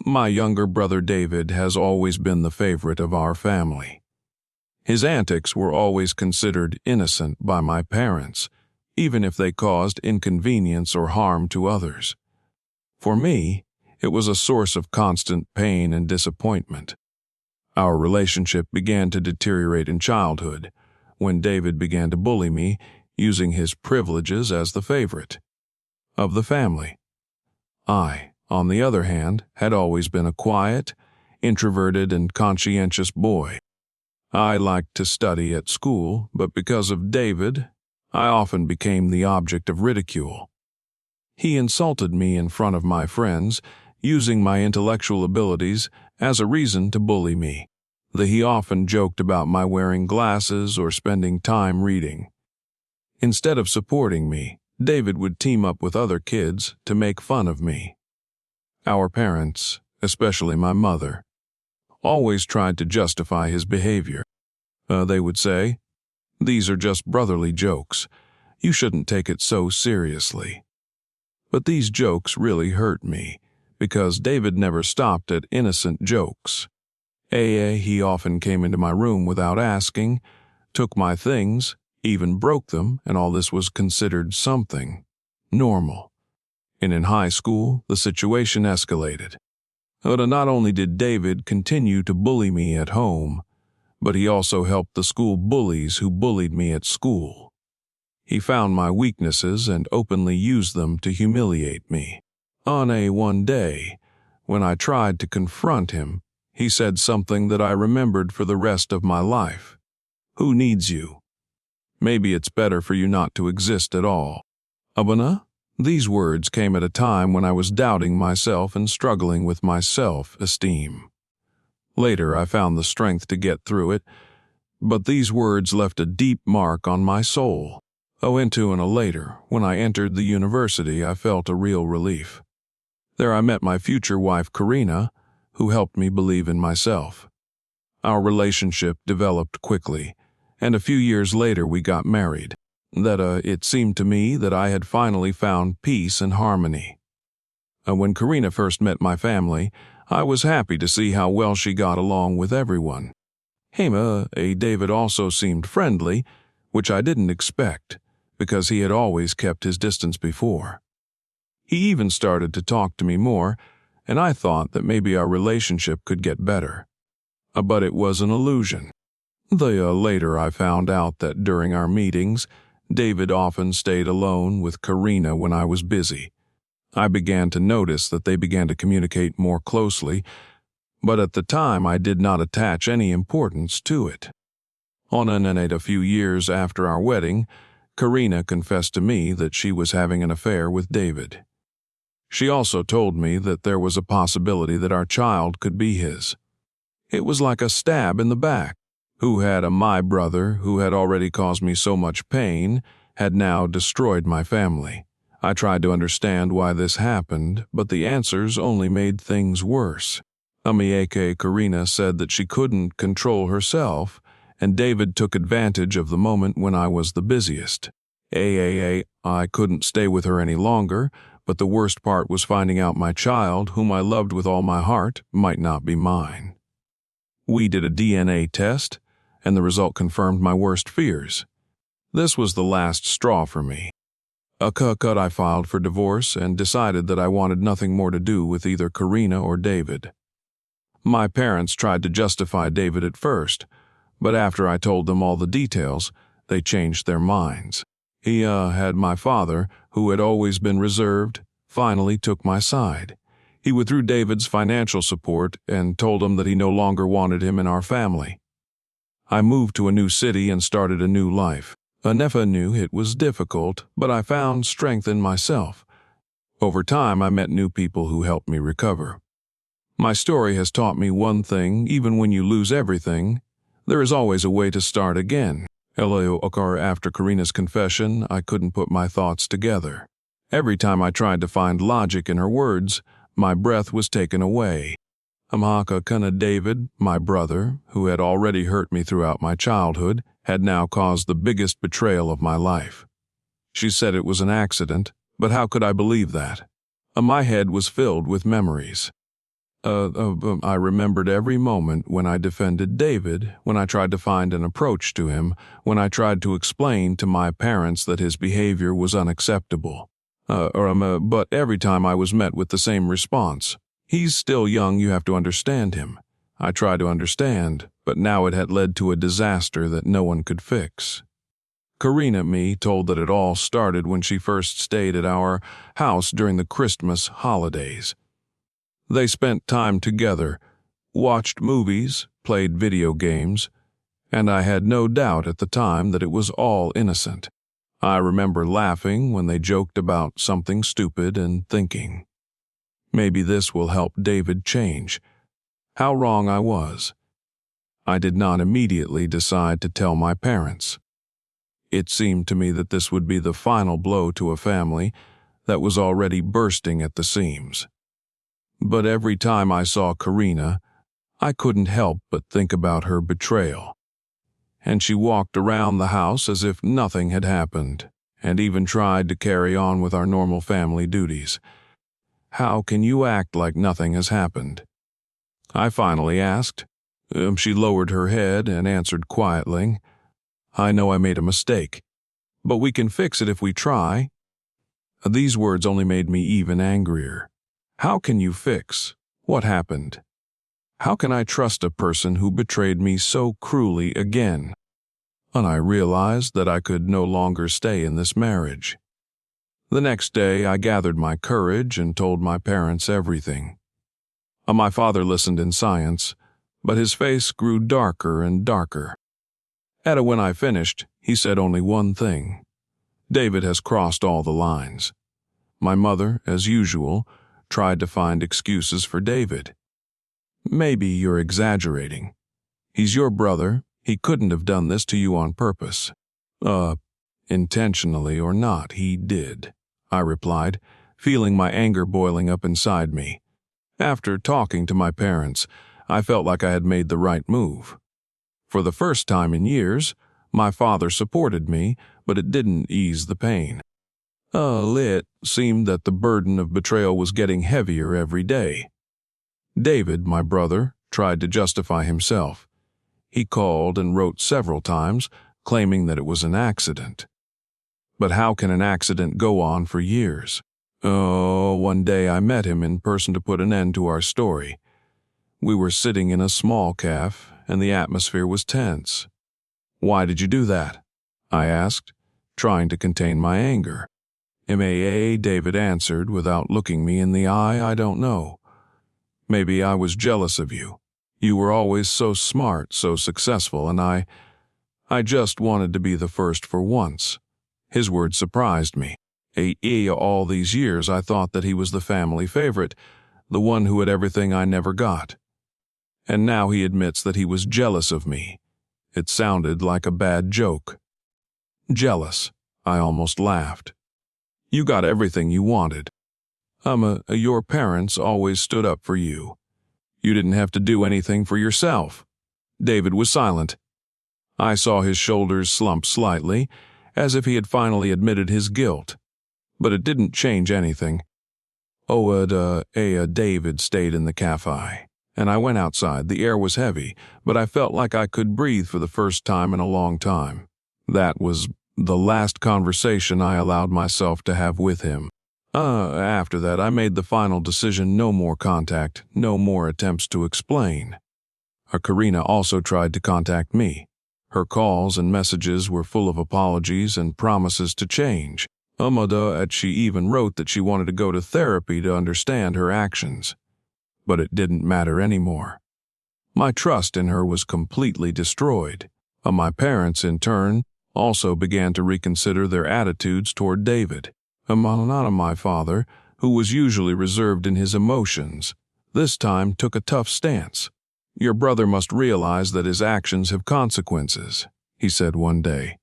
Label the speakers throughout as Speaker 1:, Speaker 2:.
Speaker 1: My younger brother David has always been the favorite of our family. His antics were always considered innocent by my parents, even if they caused inconvenience or harm to others. For me, it was a source of constant pain and disappointment. Our relationship began to deteriorate in childhood, when David began to bully me, using his privileges as the favorite of the family. I, on the other hand, had always been a quiet, introverted, and conscientious boy. I liked to study at school, but because of David, I often became the object of ridicule. He insulted me in front of my friends, using my intellectual abilities as a reason to bully me. He often joked about my wearing glasses or spending time reading. Instead of supporting me, David would team up with other kids to make fun of me. Our parents, especially my mother, always tried to justify his behavior. They would say, "These are just brotherly jokes. You shouldn't take it so seriously." But these jokes really hurt me, because David never stopped at innocent jokes. He often came into my room without asking, took my things, even broke them, and all this was considered something normal. And in high school, the situation escalated. But not only did David continue to bully me at home, but he also helped the school bullies who bullied me at school. He found my weaknesses and openly used them to humiliate me. One day, when I tried to confront him, he said something that I remembered for the rest of my life. "Who needs you? Maybe it's better for you not to exist at all." Abana? These words came at a time when I was doubting myself and struggling with my self-esteem. Later, I found the strength to get through it, but these words left a deep mark on my soul. Later, when I entered the university, I felt a real relief. There I met my future wife, Karina, who helped me believe in myself. Our relationship developed quickly, and a few years later we got married. It seemed to me that I had finally found peace and harmony. When Karina first met my family, I was happy to see how well she got along with everyone. David also seemed friendly, which I didn't expect, because he had always kept his distance before. He even started to talk to me more, and I thought that maybe our relationship could get better. But it was an illusion. Later I found out that during our meetings, David often stayed alone with Karina when I was busy. I began to notice that they began to communicate more closely, but at the time I did not attach any importance to it. A few years after our wedding, Karina confessed to me that she was having an affair with David. She also told me that there was a possibility that our child could be his. It was like a stab in the back. My brother, who had already caused me so much pain, had now destroyed my family. I tried to understand why this happened, but the answers only made things worse. Karina said that she couldn't control herself, and David took advantage of the moment when I was the busiest. I couldn't stay with her any longer, but the worst part was finding out my child, whom I loved with all my heart, might not be mine. We did a DNA test, and the result confirmed my worst fears. This was the last straw for me. I filed for divorce and decided that I wanted nothing more to do with either Karina or David. My parents tried to justify David at first, but after I told them all the details, they changed their minds. My father, who had always been reserved, finally took my side. He withdrew David's financial support and told him that he no longer wanted him in our family. I moved to a new city and started a new life. I never knew it was difficult, but I found strength in myself. Over time, I met new people who helped me recover. My story has taught me one thing: even when you lose everything, there is always a way to start again. After Karina's confession, I couldn't put my thoughts together. Every time I tried to find logic in her words, my breath was taken away. David, my brother, who had already hurt me throughout my childhood, had now caused the biggest betrayal of my life. She said it was an accident, but how could I believe that? My head was filled with memories. I remembered every moment when I defended David, when I tried to find an approach to him, when I tried to explain to my parents that his behavior was unacceptable. But every time I was met with the same response. He's still young, you have to understand him. I tried to understand, but now it had led to a disaster that no one could fix. Karina me told that it all started when she first stayed at our house during the Christmas holidays. They spent time together, watched movies, played video games, and I had no doubt at the time that it was all innocent. I remember laughing when they joked about something stupid and thinking, maybe this will help David change. How wrong I was. I did not immediately decide to tell my parents. It seemed to me that this would be the final blow to a family that was already bursting at the seams. But every time I saw Karina, I couldn't help but think about her betrayal. And she walked around the house as if nothing had happened, and even tried to carry on with our normal family duties. How can you act like nothing has happened? I finally asked. She lowered her head and answered quietly, I know I made a mistake, but we can fix it if we try. These words only made me even angrier. How can you fix what happened? How can I trust a person who betrayed me so cruelly again? And I realized that I could no longer stay in this marriage. The next day, I gathered my courage and told my parents everything. My father listened in silence, but his face grew darker and darker. When I finished, he said only one thing. David has crossed all the lines. My mother, as usual, tried to find excuses for David. Maybe you're exaggerating. He's your brother. He couldn't have done this to you on purpose. Intentionally or not, he did, I replied, feeling my anger boiling up inside me. After talking to my parents, I felt like I had made the right move. For the first time in years, my father supported me, but it didn't ease the pain. It seemed that the burden of betrayal was getting heavier every day. David, my brother, tried to justify himself. He called and wrote several times, claiming that it was an accident. But how can an accident go on for years? One day I met him in person to put an end to our story. We were sitting in a small cafe, and the atmosphere was tense. Why did you do that? I asked, trying to contain my anger. David answered without looking me in the eye, I don't know. Maybe I was jealous of you. You were always so smart, so successful, and I just wanted to be the first for once. His words surprised me. All these years I thought that he was the family favorite, the one who had everything I never got. And now he admits that he was jealous of me. It sounded like a bad joke. Jealous, I almost laughed. You got everything you wanted. Your parents always stood up for you. You didn't have to do anything for yourself. David was silent. I saw his shoulders slump slightly, as if he had finally admitted his guilt. But it didn't change anything. David stayed in the cafe, and I went outside. The air was heavy, but I felt like I could breathe for the first time in a long time. That was the last conversation I allowed myself to have with him. After that, I made the final decision: no more contact, no more attempts to explain. Karina also tried to contact me. Her calls and messages were full of apologies and promises to change. She even wrote that she wanted to go to therapy to understand her actions. But it didn't matter anymore. My trust in her was completely destroyed. My parents, in turn, also began to reconsider their attitudes toward David. My father, who was usually reserved in his emotions, this time took a tough stance. Your brother must realize that his actions have consequences, he said one day.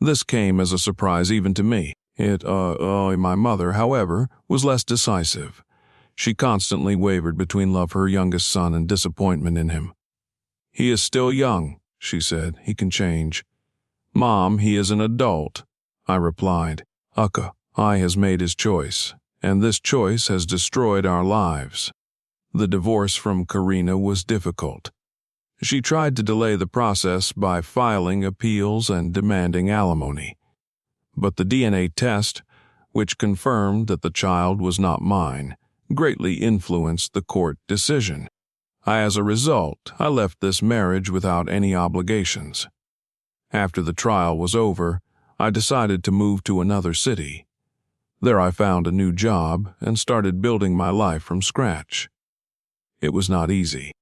Speaker 1: This came as a surprise even to me. My mother, however, was less decisive. She constantly wavered between love for her youngest son and disappointment in him. He is still young, she said. He can change. Mom, he is an adult, I replied. I has made his choice, and this choice has destroyed our lives. The divorce from Karina was difficult. She tried to delay the process by filing appeals and demanding alimony. But the DNA test, which confirmed that the child was not mine, greatly influenced the court decision. As a result, I left this marriage without any obligations. After the trial was over, I decided to move to another city. There I found a new job and started building my life from scratch. It was not easy,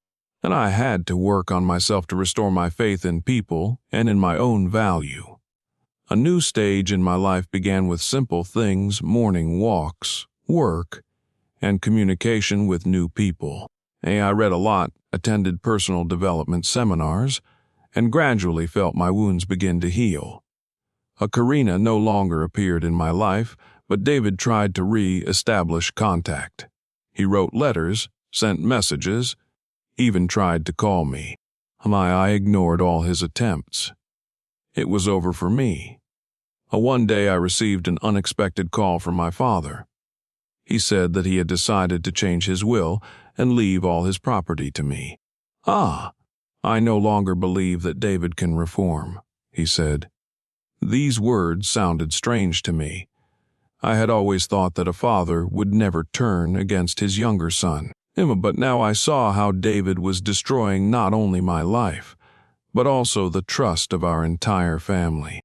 Speaker 1: and I had to work on myself to restore my faith in people and in my own value. A new stage in my life began with simple things, morning walks, work, and communication with new people. I read a lot, attended personal development seminars, and gradually felt my wounds begin to heal. Karina no longer appeared in my life, but David tried to re-establish contact. He wrote letters, sent messages, even tried to call me. I ignored all his attempts. It was over for me. One day I received an unexpected call from my father. He said that he had decided to change his will and leave all his property to me. I no longer believe that David can reform, he said. These words sounded strange to me. I had always thought that a father would never turn against his younger son. But now I saw how David was destroying not only my life, but also the trust of our entire family.